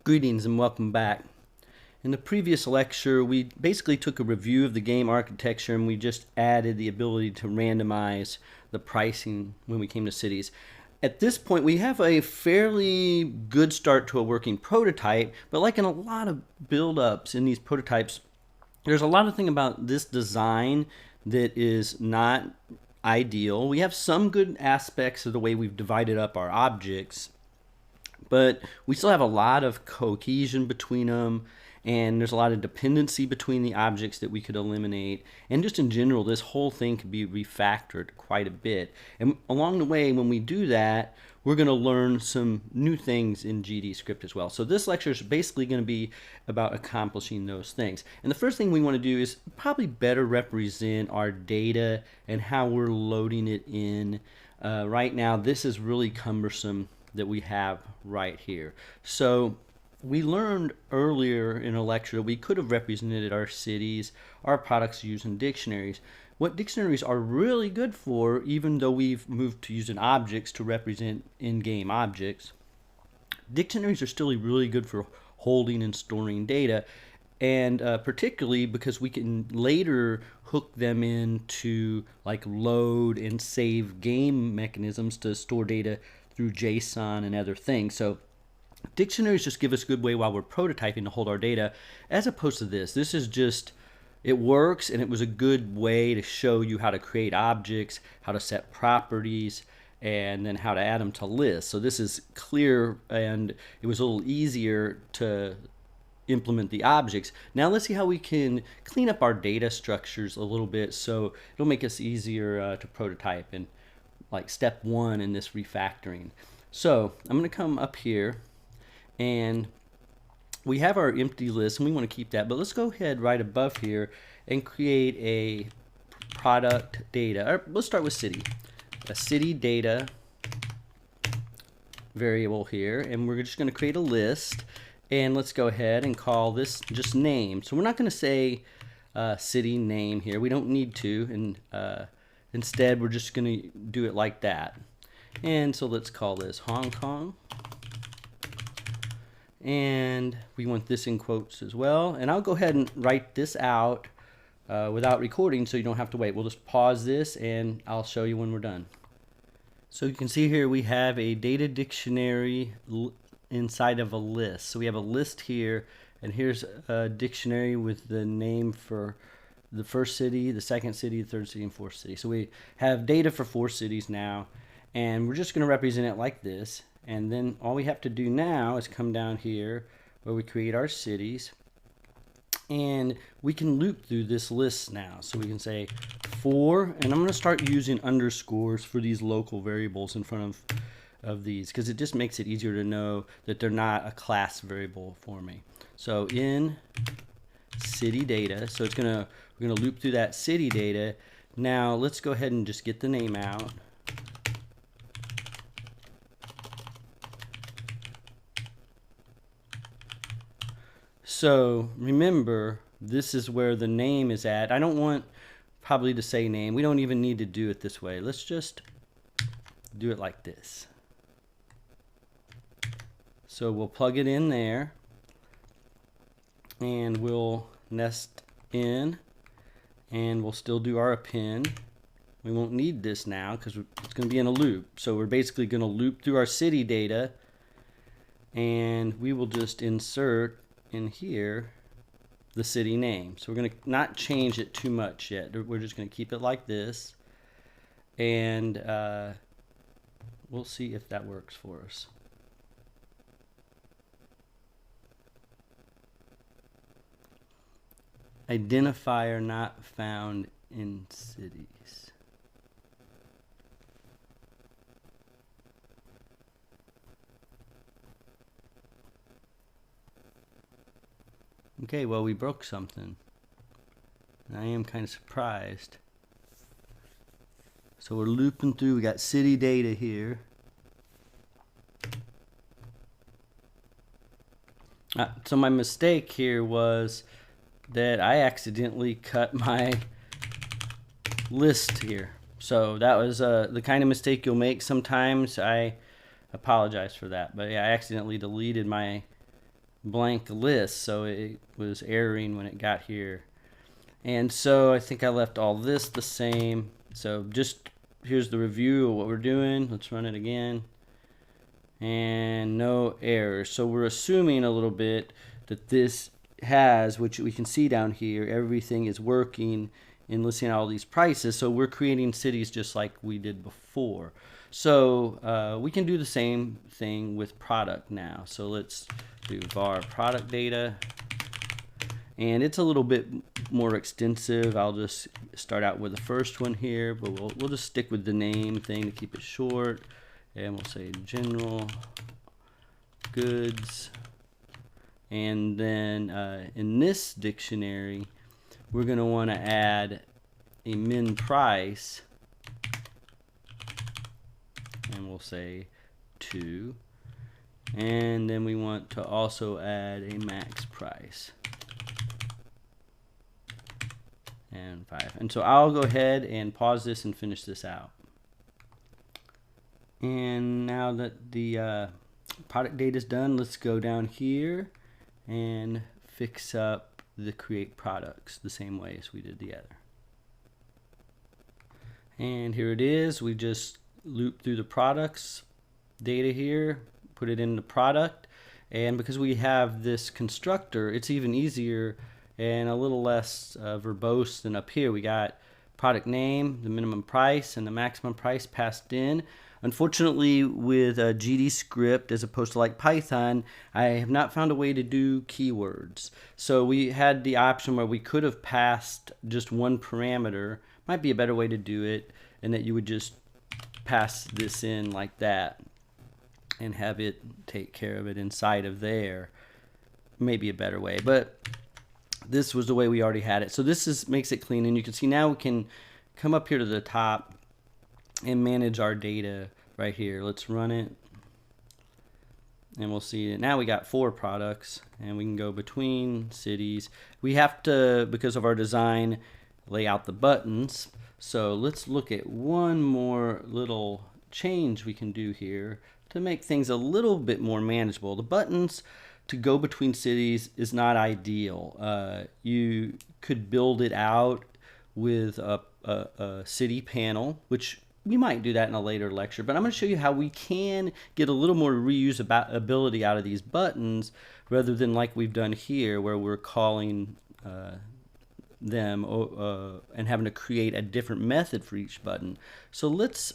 Greetings and welcome back. In the previous lecture, we basically took a review of the game architecture and we just added the ability to randomize the pricing when we came to cities. At this point, we have a fairly good start to a working prototype, but like in a lot of build-ups in these prototypes, there's a lot of things about this design that is not ideal. We have some good aspects of the way we've divided up our objects, but we still have a lot of cohesion between them, and there's a lot of dependency between the objects that we could eliminate. And just in general, this whole thing could be refactored quite a bit. And along the way, when we do that, we're going to learn some new things in GDScript as well. So this lecture is basically going to be about accomplishing those things. And the first thing we want to do is probably better represent our data and how we're loading it in. Right now, this is really cumbersome that we have right here. So we learned earlier in a lecture that we could have represented our cities, our products using dictionaries. What dictionaries are really good for, even though we've moved to using objects to represent in-game objects, dictionaries are still really good for holding and storing data, and particularly because we can later hook them into like load and save game mechanisms to store data through JSON and other things. So dictionaries just give us a good way while we're prototyping to hold our data, as opposed to this. This is just, it works, and it was a good way to show you how to create objects, how to set properties, and then how to add them to lists. So this is clear, and it was a little easier to implement the objects. Now let's see how we can clean up our data structures a little bit so it'll make us easier to prototype and like step one in this refactoring. So I'm going to come up here, and we have our empty list and we want to keep that, but let's go ahead right above here and create a product data, or let's start with city, a city data variable here, and we're just going to create a list, and let's go ahead and call this just name. So we're not going to say city name here, we don't need to, and instead we're just going to do it like that. And so let's call this Hong Kong, and we want this in quotes as well. And I'll go ahead and write this out without recording so you don't have to wait. We'll just pause this and I'll show you when we're done. So you can see here we have a data dictionary inside of a list. So we have a list here, and here's a dictionary with the name for the first city, the second city, the third city, and fourth city. So we have data for 4 cities now, and we're just going to represent it like this. And then all we have to do now is come down here where we create our cities, and we can loop through this list now. So we can say for, and I'm going to start using underscores for these local variables in front of these, because it just makes it easier to know that they're not a class variable for me. So in city data, so we're going to loop through that city data. Now let's go ahead and just get the name out. So remember, this is where the name is at. I don't want probably to say name. We don't even need to do it this way. Let's just do it like this. So we'll plug it in there, and we'll nest in, and we'll still do our append. We won't need this now because it's going to be in a loop. So we're basically going to loop through our city data, and we will just insert in here the city name. So we're going to not change it too much yet. We're just going to keep it like this, and we'll see if that works for us. Identifier not found in cities. Okay, well, we broke something. I am kind of surprised. So we're looping through. We got city data here. So my mistake here was that I accidentally cut my list here. So that was the kind of mistake you'll make sometimes. I apologize for that, but yeah, I accidentally deleted my blank list, so it was erroring when it got here. And so I think I left all this the same. So just here's the review of what we're doing. Let's run it again. And no errors. So we're assuming a little bit that this has, which we can see down here, everything is working in listing all these prices. So we're creating cities just like we did before. So we can do the same thing with product now. So let's do var product data. And it's a little bit more extensive. I'll just start out with the first one here, but we'll just stick with the name thing to keep it short. And we'll say general goods. And then in this dictionary, we're going to want to add a min price. And we'll say 2. And then we want to also add a max price. And 5. And so I'll go ahead and pause this and finish this out. And now that the product data is done, let's go down here and fix up the create products the same way as we did the other. And here it is. We just loop through the products data here, put it in the product, and because we have this constructor, it's even easier and a little less verbose than up here. We got product name, the minimum price, and the maximum price passed in. Unfortunately, with GDScript, as opposed to like Python, I have not found a way to do keywords. So we had the option where we could have passed just one parameter. Might be a better way to do it, and that you would just pass this in like that and have it take care of it inside of there. Maybe a better way, but this was the way we already had it. So this makes it clean, and you can see now we can come up here to the top and manage our data right here. Let's run it, and we'll see that now we got 4 products, and we can go between cities. We have to, because of our design, lay out the buttons. So let's look at one more little change we can do here to make things a little bit more manageable. The buttons to go between cities is not ideal. You could build it out with a city panel, which we might do that in a later lecture, but I'm going to show you how we can get a little more reusability out of these buttons rather than like we've done here where we're calling them and having to create a different method for each button. So let's,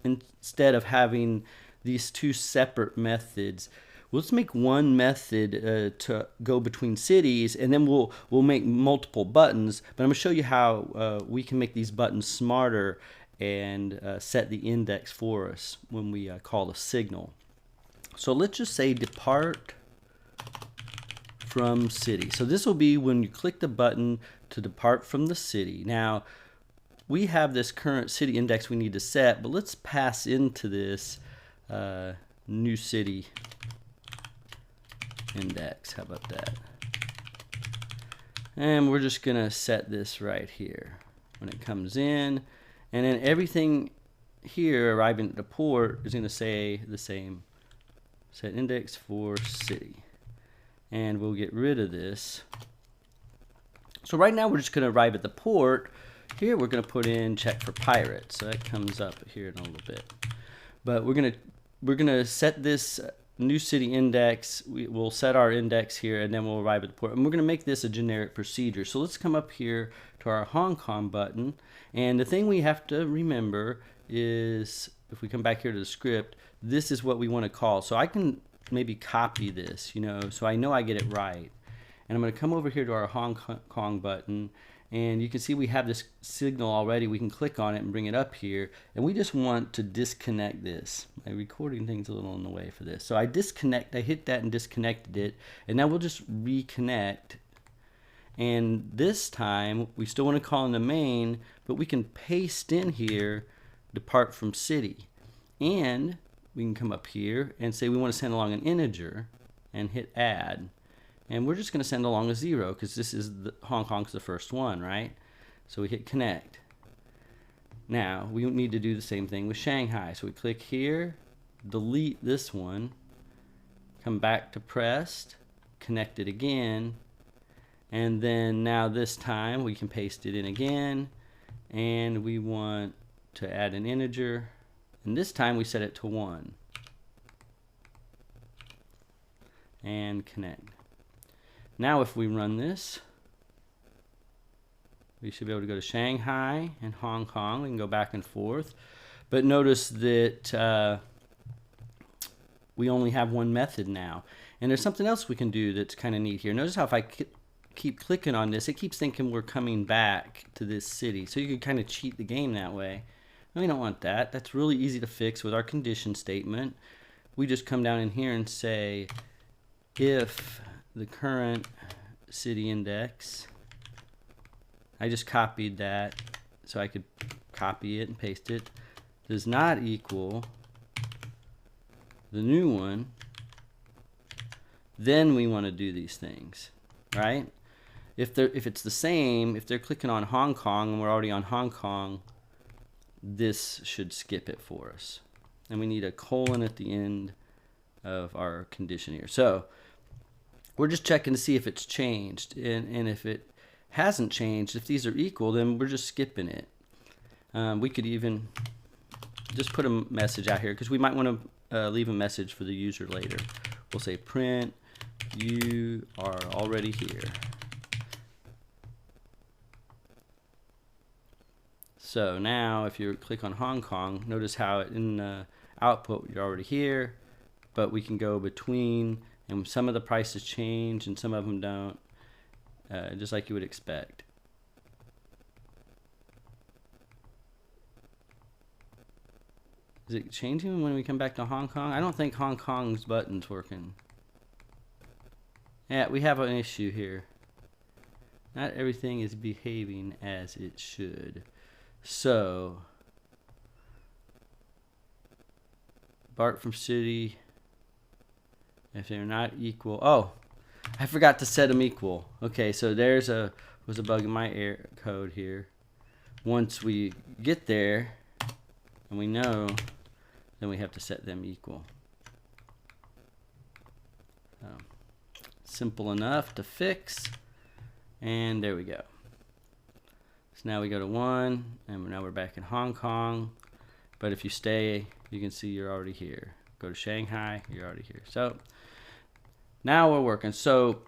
instead of having these 2 separate methods, let's make one method to go between cities, and then we'll make multiple buttons. But I'm going to show you how we can make these buttons smarter and set the index for us when we call the signal. So let's just say depart from city. So this will be when you click the button to depart from the city. Now we have this current city index we need to set, but let's pass into this new city index. How about that? And we're just gonna set this right here when it comes in, and then everything here arriving at the port is gonna say the same, set index for city, and we'll get rid of this. So right now we're just gonna arrive at the port. Here we're gonna put in check for pirates, so that comes up here in a little bit, but we're gonna set this new city index. We'll set our index here, and then we'll arrive at the port, and we're going to make this a generic procedure. So let's come up here to our Hong Kong button, and the thing we have to remember is, if we come back here to the script, this is what we want to call. So I can maybe copy this, so I know I get it right, and I'm going to come over here to our Hong Kong button, and you can see we have this signal already. We can click on it and bring it up here, and we just want to disconnect this. My recording thing's a little in the way for this. So I hit that and disconnected it, and now we'll just reconnect. And this time we still want to call in the main, but we can paste in here depart from city, and we can come up here and say we want to send along an integer and hit add. And we're just going to send along a 0 because this is Hong Kong's the first one, right? So we hit connect. Now we need to do the same thing with Shanghai. So we click here, delete this one, come back to pressed, connect it again, and then now this time we can paste it in again, and we want to add an integer, and this time we set it to 1 and connect. Now if we run this, we should be able to go to Shanghai and Hong Kong. We can go back and forth, but notice that we only have one method now. And there's something else we can do that's kind of neat here. Notice how if I keep clicking on this, it keeps thinking we're coming back to this city. So you can kind of cheat the game that way. And we don't want that. That's really easy to fix with our condition statement. We just come down in here and say, if the current city index, I just copied that so I could copy it and paste it, does not equal the new one, then we want to do these things, right? If it's the same, if they're clicking on Hong Kong and we're already on Hong Kong, this should skip it for us. And we need a colon at the end of our condition here. So we're just checking to see if it's changed, and if it hasn't changed, if these are equal, then we're just skipping it. We could even just put a message out here because we might want to leave a message for the user later. We'll say print, you are already here. So now if you click on Hong Kong, notice how in the output you're already here, but we can go between, and some of the prices change and some of them don't, just like you would expect. Is it changing when we come back to Hong Kong? I don't think Hong Kong's button's working. Yeah, we have an issue here. Not everything is behaving as it should. So, Bart from city, if they're not equal, oh, I forgot to set them equal. Okay, so there's was a bug in my error code here. Once we get there, and we know, then we have to set them equal. So, simple enough to fix, and there we go. So now we go to 1, and now we're back in Hong Kong. But if you stay, you can see you're already here. Go to Shanghai, you're already here. So now we're working. So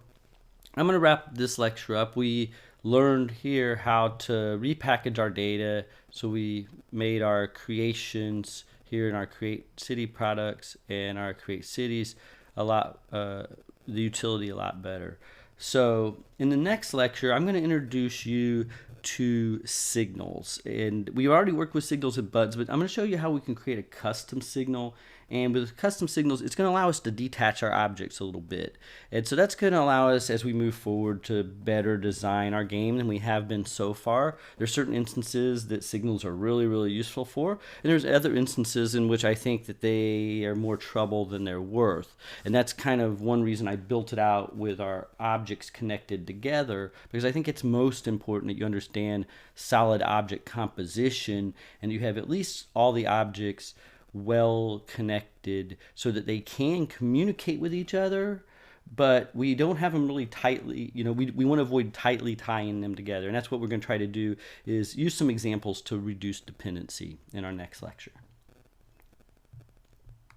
I'm going to wrap this lecture up. We learned here how to repackage our data. So we made our creations here in our create city products and our create cities a lot, the utility a lot better. So in the next lecture, I'm going to introduce you to signals, and we already worked with signals and buttons, but I'm going to show you how we can create a custom signal. And with custom signals, it's going to allow us to detach our objects a little bit, and so that's going to allow us, as we move forward, to better design our game than we have been so far. There's certain instances that signals are really, really useful for, and there's other instances in which I think that they are more trouble than they're worth. And that's kind of one reason I built it out with our objects connected together, because I think it's most important that you understand solid object composition and you have at least all the objects well connected so that they can communicate with each other, but we don't have them really tightly, we want to avoid tightly tying them together. And that's what we're going to try to do, is use some examples to reduce dependency in our next lecture.